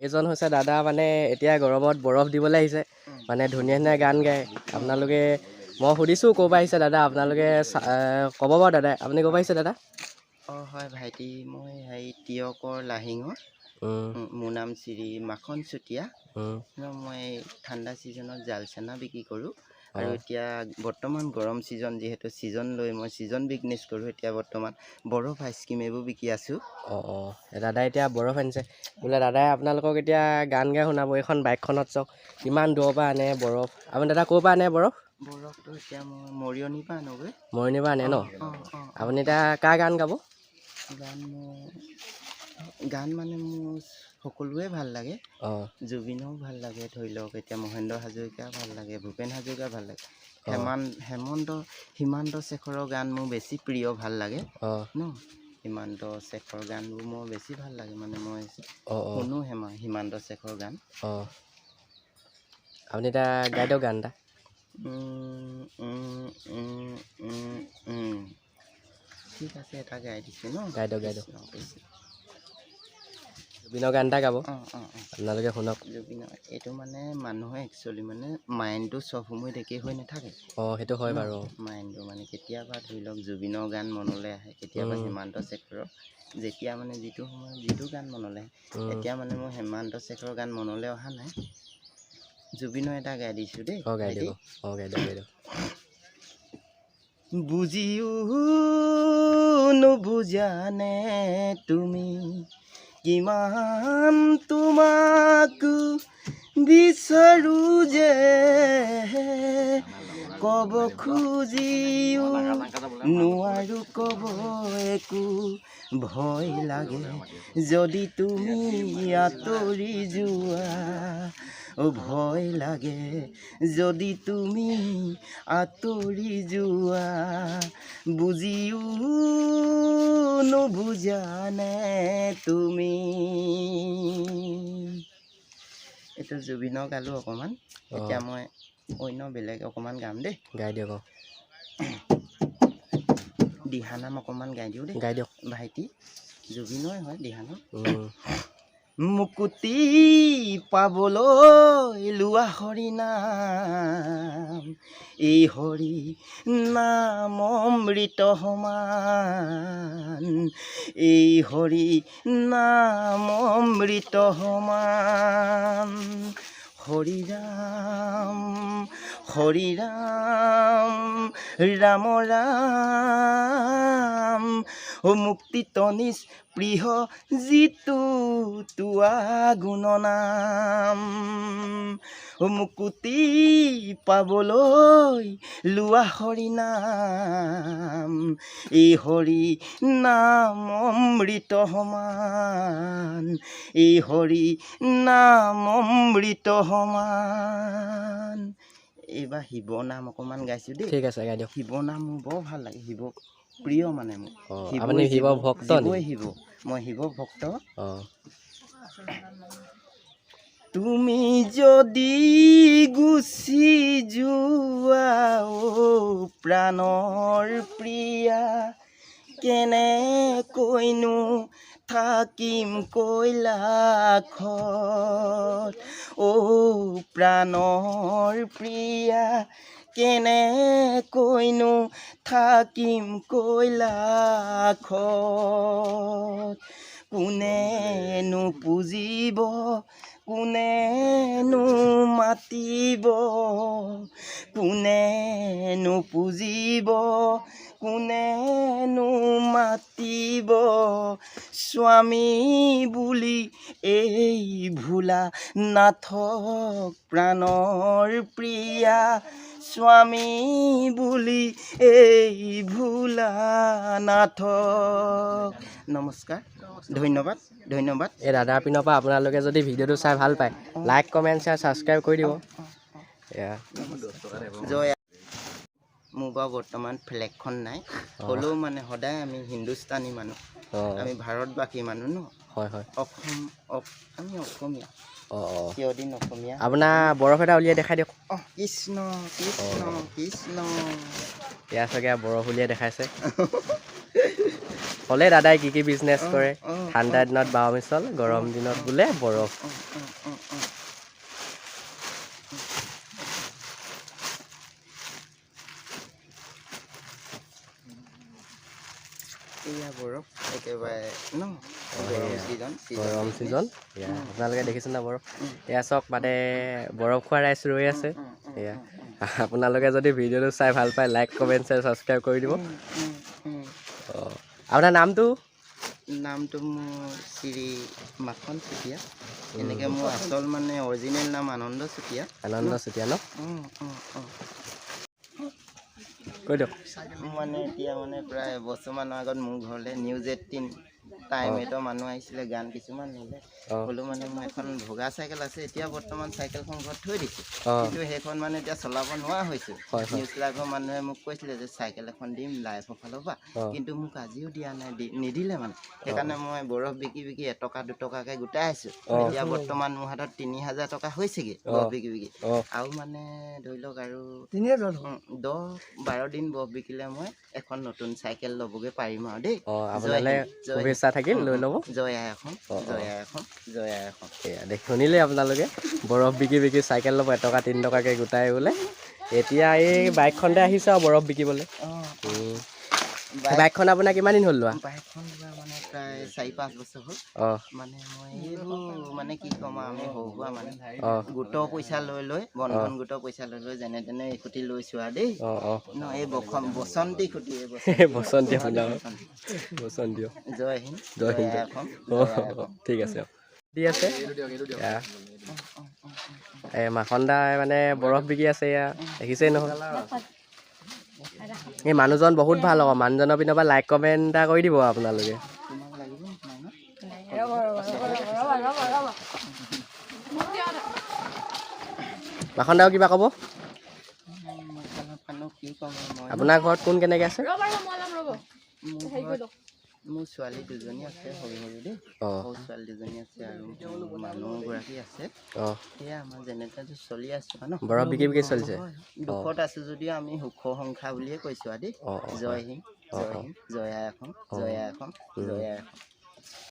এইজন হৈছে দাদা মানে এতিয়া গৰমত বৰফ দিবলৈ আহিছে মানে ধুনীয়া ধুনীয়া গান গায় আপোনালোকে মই সুধিছোঁ ক'ৰ পৰা আহিছে দাদা আপোনালোকে ক'ব বাৰু দাদা আপুনি ক'ৰ পৰা আহিছে দাদা হয় ভাইটি মই হেৰি তিয়কৰ লাহিঙৰ মোৰ নাম শ্ৰী মাখন চুতীয়া মই ঠাণ্ডা ছিজনত জাল চেনা বিক্ৰী কৰোঁ আৰু এতিয়া বৰ্তমান গৰম ছিজন যিহেতু ছিজন লৈ মই ছিজন বিজনেছ কৰোঁ এতিয়া বৰ্তমান বৰফ আইচক্ৰীম এইবোৰ বিকি আছোঁ দাদাই এতিয়া বৰফ আনিছে বোলে দাদাই আপোনালোকক এতিয়া গান গাই শুনাব এইখন বাইকখনত চাওক কিমান দূৰৰ পৰা আনে বৰফ আপুনি দাদা ক'ৰ পৰা আনে বৰফটো এতিয়া মই মৰিয়নিৰ পৰা আনোগৈ মৰিয়নিৰ পৰা আনে ন আপুনি এতিয়া কাৰ গান গাব গান মানে মোৰ সকলোৱে ভাল লাগে জুবিনও ভাল লাগে ধৰি লওক এতিয়া মহেন্দ্ৰ হাজৰিকা ভাল লাগে ভূপেন হাজৰিকা ভাল লাগে হিমান্ত শেখৰৰ গান মোৰ বেছি প্ৰিয় ভাল লাগে ন হিমান্ত শেখৰ গানবোৰ মোৰ বেছি ভাল লাগে মানে মই শুনো হিমান্ত শেখৰ গান আপুনি এতিয়া গাই দিয়ক গান এটা ঠিক আছে এটা গাই দিছোঁ ন গাই দিয়ক জুবিনৰ গান এটা গাব আপোনালোকে শুনক জুবিনৰ এইটো মানে মানুহে একচুৱেলি মানে মাইণ্ডটো চব সময়ত একেই হৈ নাথাকে সেইটো হয় বাৰু মাইণ্ডটো মানে কেতিয়াবা ধৰি লওক জুবিনৰ গান মনলৈ আহে কেতিয়াবা হিমান্ত শেখৰৰ যেতিয়া মানে যিটো সময়ত যিটো গান মনলৈ আহে এতিয়া মানে মোৰ হিমান্ত শেখৰৰ গান মনলৈ অহা নাই জুবিনৰ এটা গাই দিছোঁ দেই গাই দিয়ক বুজিও নুবুজানে তুমি কিমান তোমাক বিচাৰো যে ক'ব খুজিও নোৱাৰো ক'ব একো ভয় লাগে যদি তুমি আঁতৰি যোৱা ভয় লাগে যদি তুমি আঁতৰি যোৱা বুজিও নুবুজানে তুমি এইটো জুবিনৰ গালোঁ অকণমান এতিয়া মই অন্য বেলেগ অকণমান গাম দেই গাই দিয়ক দিহানাম অকণমান গাই দিওঁ দেই গাই দিয়ক ভাইটি জুবিনৰে হয় দিহানাম মুকুতি পাবলৈ লোৱা হৰি নাম এই হৰি নাম অমৃত সমান এই হৰি নাম অমৃত সমান হৰি ৰাম ৰাম ৰাম মুক্তি তনিজ প্ৰিয় যিটো তোৱা গুণনাম মুকুতি পাবলৈ লোৱা হৰি নাম এই হৰি নাম অমৃত সমান এই হৰি নাম অমৃত সমান এইবাৰ শিৱ নাম অকণমান গাইছোঁ দেই ঠিক আছে গাই দিয়ক শিৱ নাম মোৰ বৰ ভাল লাগে শিৱ প্ৰিয় মানে মোৰ শিৱ ভক্ত মই শিৱ ভক্ত তুমি যদি গুচি যোৱা প্ৰাণৰ প্ৰিয়া কেনেকৈনো থাকিম কৈলাশত প্ৰাণৰ প্ৰিয়া কেনেকৈনো থাকিম কৈলাশত কোনেনো পুজিব কোনেনো মাতিব কোনেনো পুজিব কোনেনো মাতিব স্বামী বুলি এই ভোলা নাথক প্ৰাণৰ প্ৰিয়া স্বামী বুলি এই ভোলা নাথক নমস্কাৰ ধন্যবাদ এই দাদাৰ পিনৰ পৰা আপোনালোকে যদি ভিডিঅ'টো চাই ভাল পায় লাইক কমেণ্ট শ্বেয়াৰ ছাবস্ক্ৰাইব কৰি দিব জয় মোৰ বাৰু বৰ্তমান ফ্লেগখন নাই হ'লেও মানে সদায় আমি হিন্দুস্তানী মানুহ আমি ভাৰতবাসী মানুহ ন আমি অসমীয়া চিৰদিন অসমীয়া আপোনাৰ বৰফ এটা উলিয়াই দেখাই দিয়ক কৃষ্ণ কৃষ্ণ কৃষ্ণ এয়া চাগে বৰফ উলিয়াই দেখাইছে ক'লে দাদাই কি বিজনেছ কৰে। ঠাণ্ডা দিনত বাও মিছল, গৰম দিনত বোলে বৰফ। এয়া বৰফ একেবাৰে ন গৰম ছিজন এয়া আপোনালোকে দেখিছে না বৰফ। এয়া চাওক মানে বৰফ খোৱা ৰাইচ ৰৈ আছে। এয়া আপোনালোকে যদি ভিডিঅ'টো চাই ভাল পায় লাইক কমেণ্ট শ্বেয়াৰ ছাবস্ক্ৰাইব কৰি দিব। অঁ আপোনাৰ নামটো? নামটো মোৰ শ্ৰী মাখন চুতীয়া। এনেকৈ মোৰ আচল মানে অৰিজিনেল নাম আনন্দ চুতীয়া। আনন্দ চুতীয়া ন? কৈ দিয়ক। মানে এতিয়া মানে প্ৰায় এবছৰমানৰ আগত মোৰ ঘৰলৈ নিউজ 18 টাইম 8ৰ মানুহ আহিছিলে, গান কিছুমান নিলে। হ'লেও মানে মোৰ এখন ভগা চাইকেল আছে, এতিয়া বৰ্তমান চাইকেলখন ঘৰত থৈ দিছোঁ। কিন্তু সেইখন মানে এতিয়া চলাব নোৱাৰা হৈছোঁ। নিউজ লাইভৰ মানুহে মোক কৈছিলে যে চাইকেল এখন দিম লাইভৰ ফালৰ পৰা, কিন্তু মোক আজিও দিয়া নাই, নিদিলে মানে। সেইকাৰণে মই বৰফ বিকি বিকি এটকা দুটকাকৈ গোটাই আছোঁ। এতিয়া বৰ্তমান মোৰ হাতত 3000 টকা হৈছেগৈ বৰফ বিকি বিকি। আৰু মানে ধৰি লওক আৰু 10-12 দিন বৰফ বিকিলে মই এখন নতুন চাইকেল ল'বগৈ পাৰিম আৰু দেই। আপোনালৈ শুভেচ্ছা থাকিল, লৈ ল'ব। জয় আই এখন, জয় আই এখন, জয় আই এখন। এয়া দেখি শুনিলে আপোনালোকে, বৰফ বিকি বিকি চাইকেল ল'ব এটকা 3 টকাকৈ গোটাই বোলে। এতিয়া এই বাইকখনতে আহিছে আৰু বৰফ বিকিবলৈ। বাইকখন আপোনাৰ কিমান দিন হ'ল লোৱা? বাইকখন লোৱা মানে প্ৰায় 4-5 বছৰ হ'ল। মানে মই এইবোৰ মানে কি ক'ম আৰু, আমি সৰু সুৰা মানে গোটৰ পইচা লৈ বন্ধন গোটৰ পইচা লৈ যেনে তেনে এইখুটি লৈছোঁ আৰু দেই। ন এই বসন্তী খুটি, বসন্তী আপোনাৰ বসন্তী। জয় হিন্দ, জয় হিন্দ। ঠিক আছে দি আছে মাখন দাই মানে বৰফ বিকি আছে। এয়া দেখিছেই নহয়, এই মানুহজন বহুত ভাল আকৌ। মানুহজনৰ পিনৰ পৰা লাইক কমেণ্ট এটা কৰি দিব আপোনালোকে। মাখন দাও কিবা ক'ব? আপোনাৰ ঘৰত কোন কেনেকৈ আছে? মোৰ ছোৱালী দুজনী আছে, সৰু সৰু দেই। সৰু ছোৱালী দুজনী আছে আৰু মানুহগৰাকী আছে। সেয়া আমাৰ যেনে তেনে চলি আছোঁ ন। বৰফ বিকি বিকি চলিছে। দুখত আছোঁ যদিও আমি সুখ সংসাৰ বুলিয়ে কৈছোঁ আৰু দেই। জয় হিন্দ, জয় হিন্দ, জয় আই অসম, জয় আই অসম, জয় আই অসম।